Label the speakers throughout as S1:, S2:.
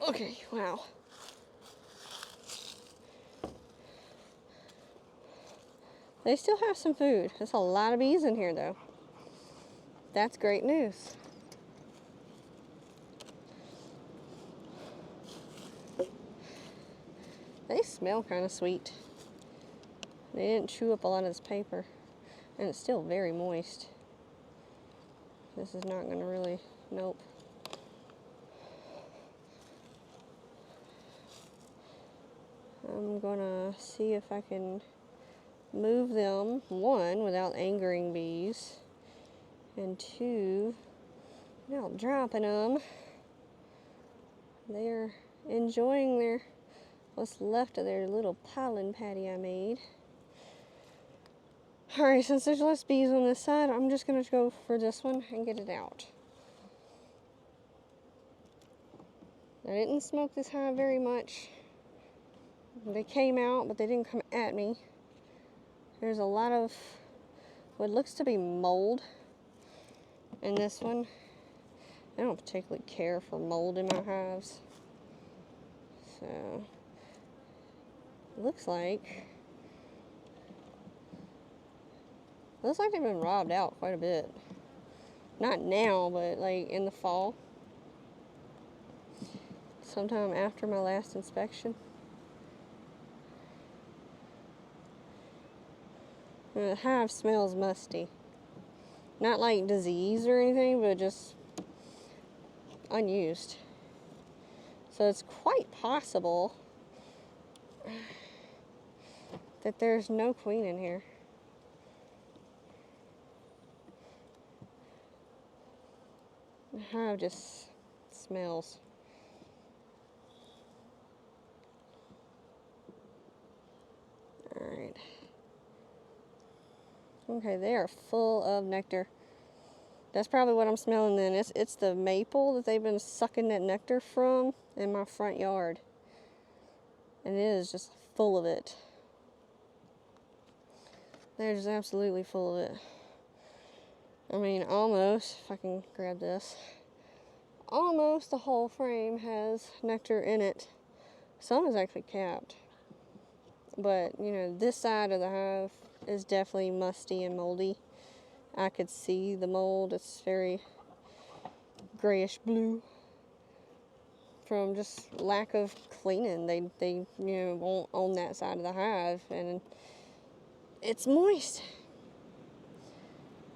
S1: Okay, wow. They still have some food. There's a lot of bees in here, though. That's great news. They smell kind of sweet. They didn't chew up a lot of this paper. And it's still very moist. This is not going to really, nope. I'm going to see if I can move them, one, without angering bees, and two, without dropping them. They're enjoying their, what's left of their little pollen patty I made. Alright, since there's less bees on this side, I'm just going to go for this one and get it out. I didn't smoke this hive very much. They came out, but they didn't come at me. There's a lot of what looks to be mold in this one. I don't particularly care for mold in my hives. So, it looks like they've been robbed out quite a bit. Not now, but like in the fall. Sometime after my last inspection. The hive smells musty. Not like disease or anything, but just unused. So it's quite possible that there's no queen in here. The hive just smells. Alright. Okay, they are full of nectar. That's probably what I'm smelling then. It's the maple that they've been sucking that nectar from in my front yard. And it is just full of it. They're just absolutely full of it. I mean, almost, if I can grab this, almost the whole frame has nectar in it. Some is actually capped. But, you know, this side of the hive is definitely musty and moldy. I could see the mold. It's very grayish blue from just lack of cleaning. They you know, won't own that side of the hive, and it's moist.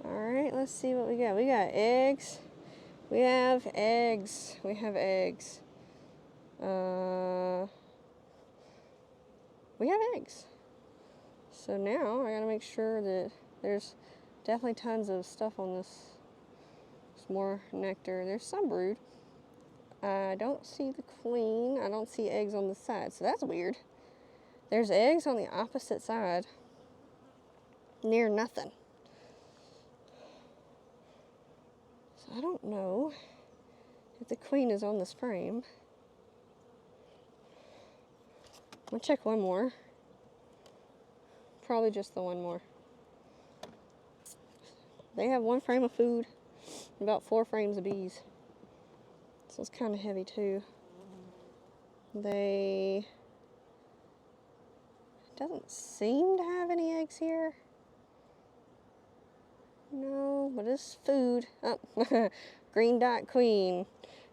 S1: Alright, let's see what we got. We got eggs. We have eggs. We have eggs. We have eggs. So now I gotta make sure that there's definitely tons of stuff on this. There's more nectar. There's some brood. I don't see the queen. I don't see eggs on the side, so that's weird. There's eggs on the opposite side. Near nothing. So I don't know if the queen is on this frame. I'm gonna check one more. Probably just the one more. They have one frame of food, about 4 frames of bees. So it's kind of heavy too. They doesn't seem to have any eggs here. No, but it's food. Oh, green dot queen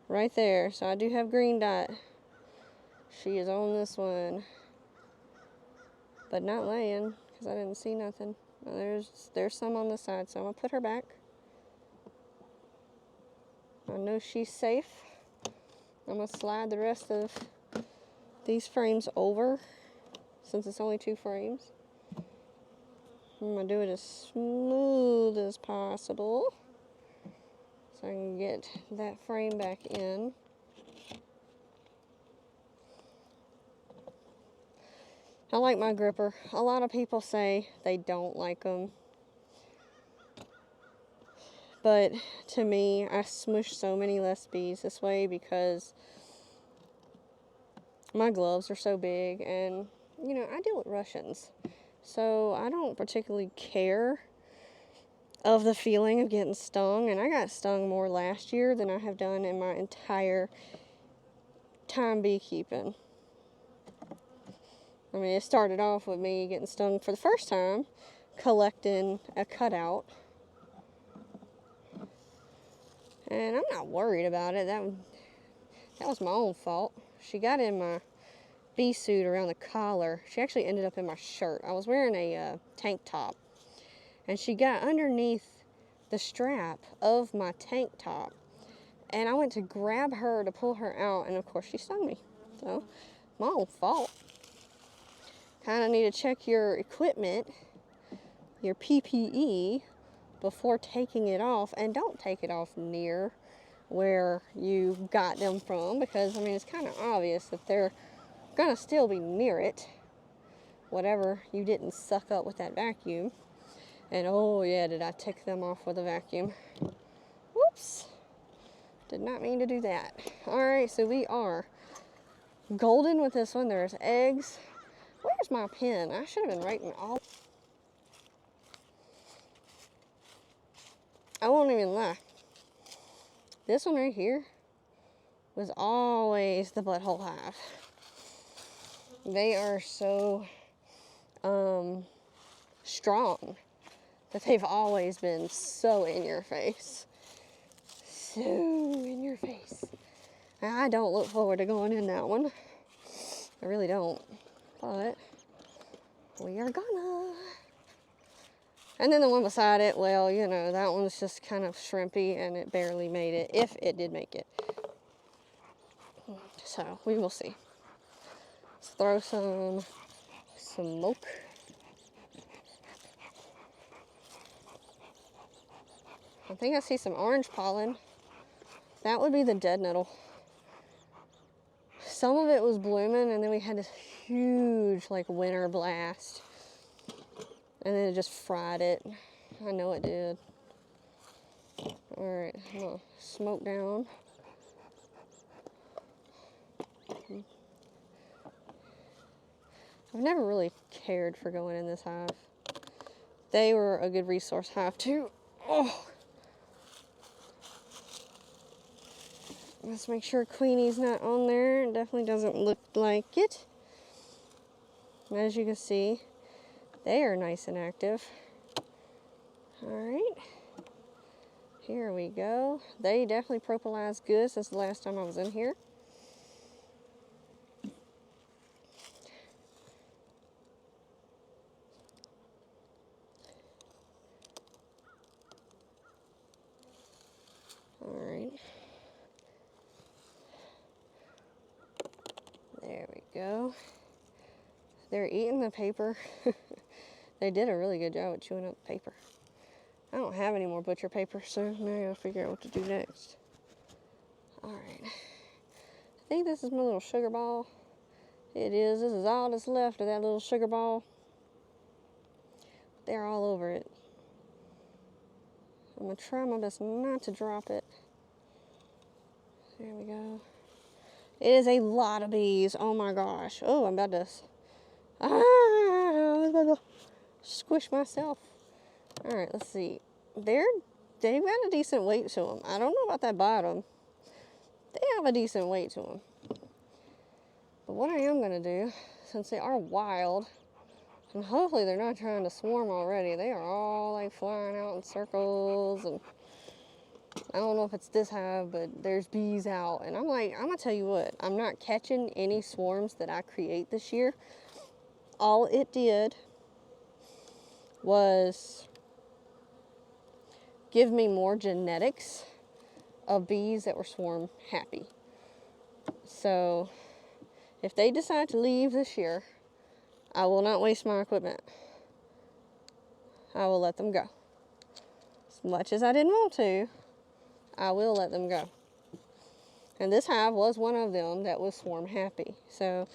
S1: right there. So I do have green dot. She is on this one, but not laying because I didn't see nothing. There's some on the side, so I'm gonna put her back. I know she's safe. I'm gonna slide the rest of these frames over since it's only 2 frames. I'm gonna do it as smooth as possible so I can get that frame back in. I like my gripper. A lot of people say they don't like them. But to me, I smush so many less bees this way because my gloves are so big, and you know, I deal with Russians. So I don't particularly care of the feeling of getting stung, and I got stung more last year than I have done in my entire time beekeeping. I mean, it started off with me getting stung for the first time, collecting a cutout. And I'm not worried about it. That was my own fault. She got in my bee suit around the collar. She actually ended up in my shirt. I was wearing a tank top. And she got underneath the strap of my tank top. And I went to grab her to pull her out. And of course she stung me. So, my own fault. Kind of need to check your equipment, your PPE, before taking it off. And don't take it off near where you got them from, because I mean it's kind of obvious that they're gonna still be near it, whatever you didn't suck up with that vacuum. And oh yeah, did I tick them off with a vacuum. Whoops, did not mean to do that. All right, so we are golden with this one. There's eggs. Where's my pen? I should have been writing all. I won't even lie. This one right here was always the butthole hive. They are so strong that they've always been so in your face. So in your face. I don't look forward to going in that one. I really don't. But we are gonna. And then the one beside it, well, you know, that one's just kind of shrimpy and it barely made it, if it did make it. So we will see. Let's throw some smoke. I think I see some orange pollen. That would be the dead nettle. Some of it was blooming, and then we had this huge, like, winter blast. And then it just fried it. I know it did. Alright, I'm gonna smoke down. I've never really cared for going in this hive. They were a good resource hive, too. Oh! Let's make sure Queenie's not on there. It definitely doesn't look like it. As you can see, they are nice and active. Alright. Here we go. They definitely propolized good since the last time I was in here. Alright. There we go. They're eating the paper. They did a really good job at chewing up the paper. I don't have any more butcher paper, so now I gotta figure out what to do next. Alright. I think this is my little sugar ball. It is. This is all that's left of that little sugar ball. They're all over it. I'm gonna try my best not to drop it. There we go. It is a lot of bees. Oh my gosh. Oh, I'm about to... I was about to squish myself. Alright, let's see. They've got a decent weight to them. I don't know about that bottom. They have a decent weight to them. But what I am going to do, since they are wild, and hopefully they're not trying to swarm already. They are all like flying out in circles, and I don't know if it's this hive, but there's bees out. And I'm like, I'm going to tell you what, I'm not catching any swarms that I create this year. All it did was give me more genetics of bees that were swarm happy. So if they decide to leave this year, I will not waste my equipment. I will let them go. As much as I didn't want to, I will let them go. And this hive was one of them that was swarm happy. So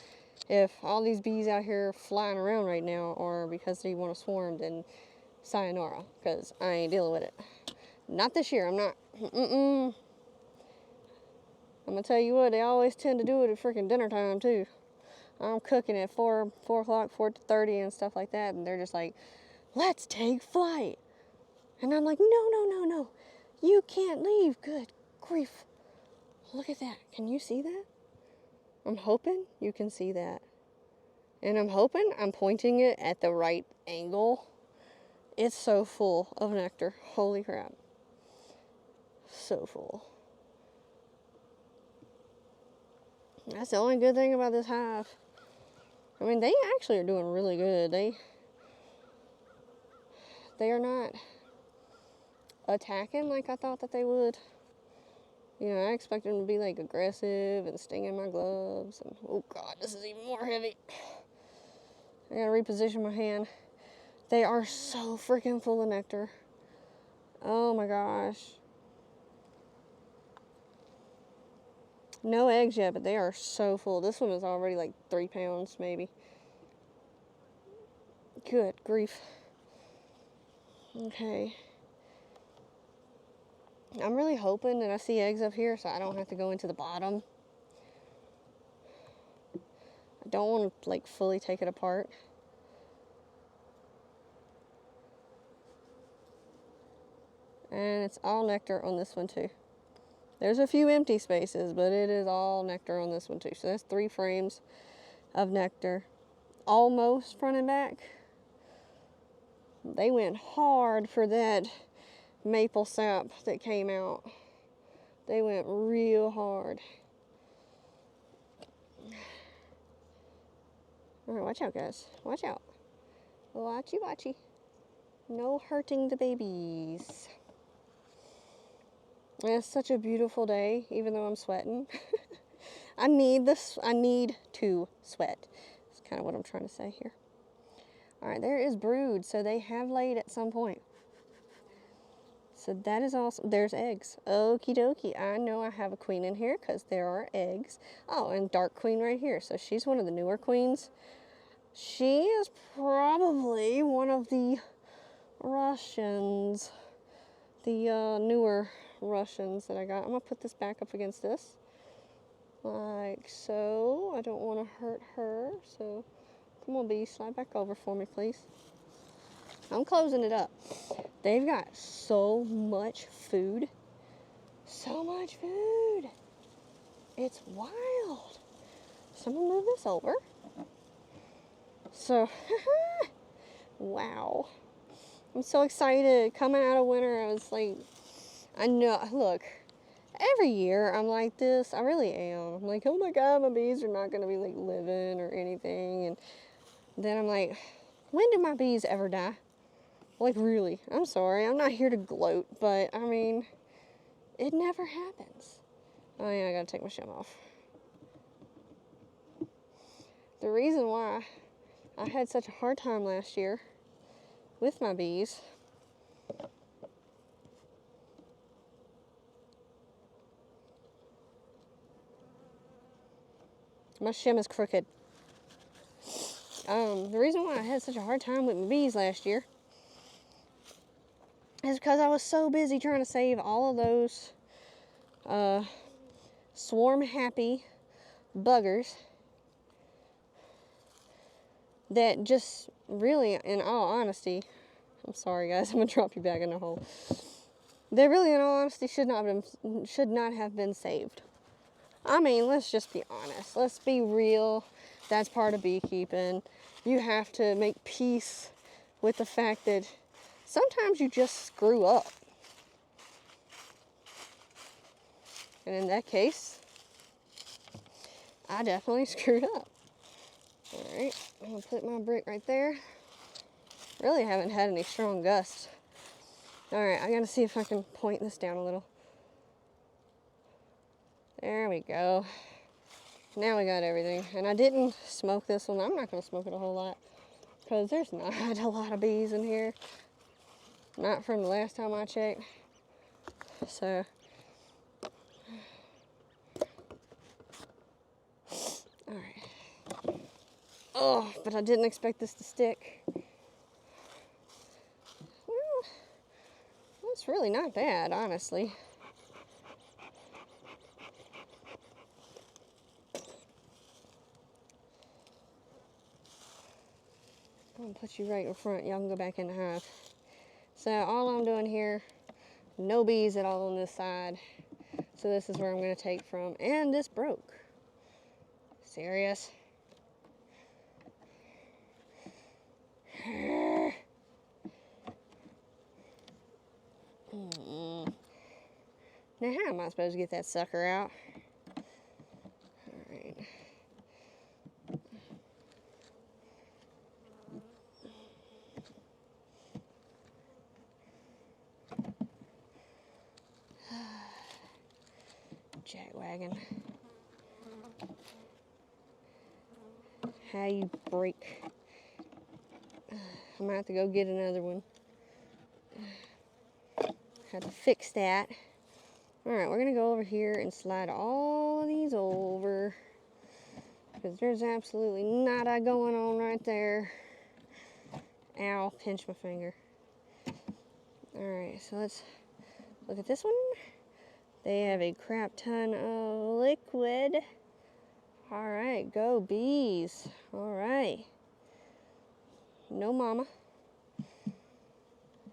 S1: if all these bees out here flying around right now are because they want to swarm, then sayonara, because I ain't dealing with it. Not this year, I'm not. I'm gonna tell you what, they always tend to do it at freaking dinner time too. I'm cooking at 4 o'clock, 4:30 and stuff like that, and they're just like, let's take flight. And I'm like, no, you can't leave. Good grief. Look at that. Can you see that? I'm hoping you can see that. And I'm hoping I'm pointing it at the right angle. It's so full of nectar. Holy crap. So full. That's the only good thing about this hive. I mean, they actually are doing really good. They are not attacking like I thought that they would. You know, I expect them to be like aggressive and stinging my gloves. And, oh God, this is even more heavy. I gotta reposition my hand. They are so freaking full of nectar. Oh my gosh. No eggs yet, but they are so full. This one is already like 3 pounds, maybe. Good grief. Okay. I'm really hoping that I see eggs up here so I don't have to go into the bottom. I don't want to like fully take it apart. And it's all nectar on this one too. There's a few empty spaces, but it is all nectar on this one too. So that's 3 frames of nectar. Almost front and back. They went hard for that maple sap that came out. They went real hard. Alright, watch out, guys. Watch out. Watchy, watchy. No hurting the babies. It's such a beautiful day, even though I'm sweating. I need to sweat. That's kind of what I'm trying to say here. Alright, there is brood, so they have laid at some point. So that is awesome. There's eggs. Okie dokie. I know I have a queen in here because there are eggs. Oh, and dark queen right here. So she's one of the newer queens. She is probably one of the Russians. The newer Russians that I got. I'm going to put this back up against this. Like so. I don't want to hurt her. So come on, bee. Slide back over for me, please. I'm closing it up. They've got so much food. So much food. It's wild. So I'm going to move this over. So, wow. I'm so excited. Coming out of winter, I was like, I know, look, every year I'm like this. I really am. I'm like, oh my God, my bees are not going to be like living or anything. And then I'm like, when do my bees ever die? Like, really, I'm sorry. I'm not here to gloat, but I mean, it never happens. Oh yeah, I gotta take my shim off. The reason why I had such a hard time last year with my bees my shim is crooked. The reason why I had such a hard time with my bees last year is because I was so busy trying to save all of those swarm happy buggers that just really, in all honesty, I'm sorry guys, I'm gonna drop you back in the hole. They really, in all honesty, should not have been saved. I mean, let's just be honest. Let's be real. That's part of beekeeping. You have to make peace with the fact that sometimes you just screw up. And in that case, I definitely screwed up. Alright, I'm going to put my brick right there. Really haven't had any strong gusts. Alright, I got to see if I can point this down a little. There we go. Now we got everything. And I didn't smoke this one. I'm not going to smoke it a whole lot, because there's not a lot of bees in here. Not from the last time I checked. So, alright. Oh, but I didn't expect this to stick. Well, it's really not bad, honestly. I'm going to put you right in front. Y'all can go back in the hive. So all I'm doing here, no bees at all on this side. So this is where I'm going to take from. And this broke. Serious? Now how am I supposed to get that sucker out? Alright. Jackwagon. How you break. I'm gonna have to go get another one. Have to fix that. Alright, we're gonna go over here and slide all of these over. Because there's absolutely nada going on right there. Ow, pinch my finger. Alright, so let's look at this one. They have a crap ton of liquid. Alright, go bees. Alright. No mama.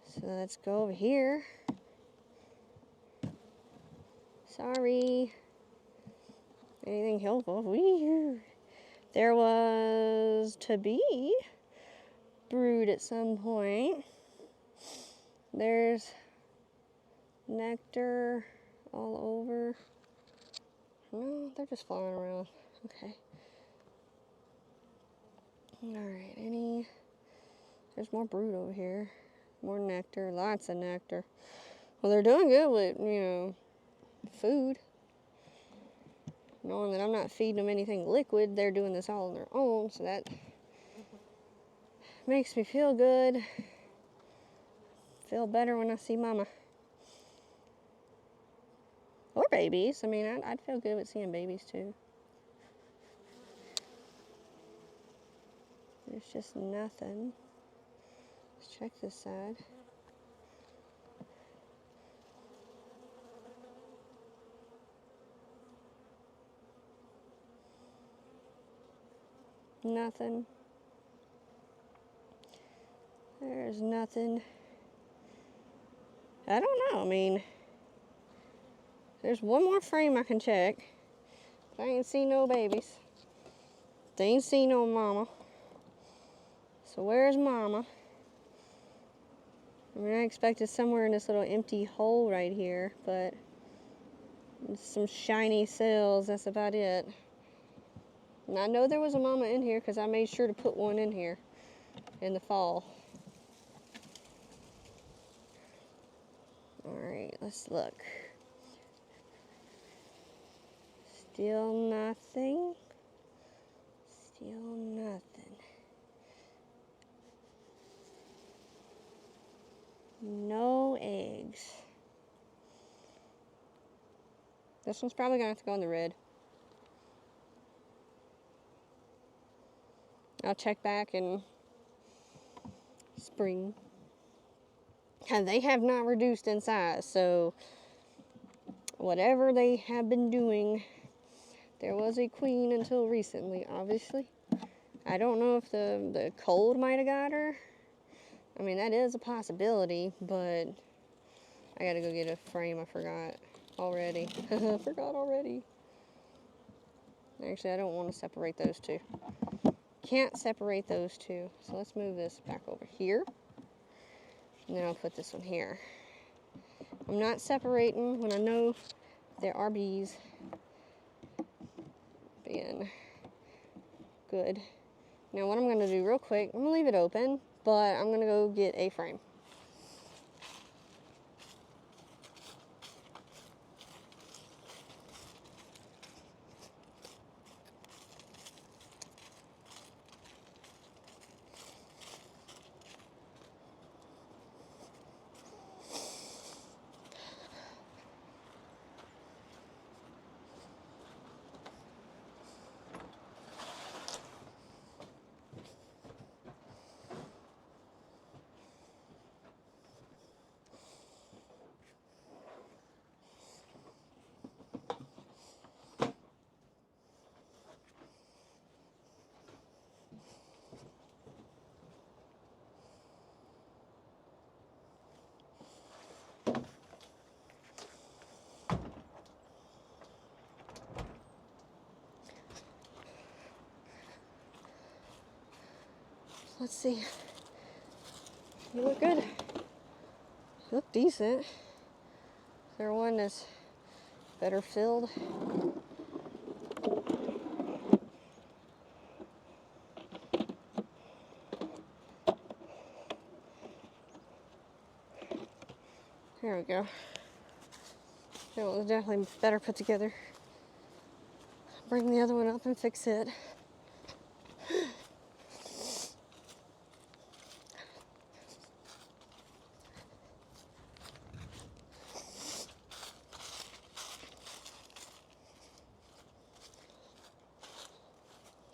S1: So let's go over here. Sorry. Anything helpful? Wee. There was to be brood at some point. There's nectar all over. No, they're just flying around. Okay. Alright, there's more brood over here. More nectar, lots of nectar. Well, they're doing good with, food. Knowing that I'm not feeding them anything liquid, they're doing this all on their own, so that makes me feel good. Feel better when I see mama. Or babies. I mean, I'd feel good with seeing babies too. There's just nothing. Let's check this side. Nothing. There's nothing. I don't know. I mean, there's one more frame I can check. But I ain't seen no babies. They ain't seen no mama. So where's mama? I mean, I expected somewhere in this little empty hole right here, but some shiny cells, that's about it. And I know there was a mama in here because I made sure to put one in here in the fall. Alright, let's look. Still nothing. Still nothing. No eggs. This one's probably gonna have to go in the red. I'll check back in spring. And they have not reduced in size, so whatever they have been doing, there was a queen until recently, obviously. I don't know if the cold might have got her. I mean, that is a possibility, but I gotta go get a frame. I forgot already. I forgot already. Actually, I don't want to separate those two. Can't separate those two. So let's move this back over here. And then I'll put this one here. I'm not separating when I know there are bees being good. Now what I'm going to do real quick, I'm going to leave it open, but I'm going to go get a frame. let's see. You look good. You look decent. Is there one that's better filled? There we go. That one was definitely better put together. Bring the other one up and fix it.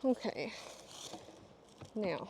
S1: Okay. Now,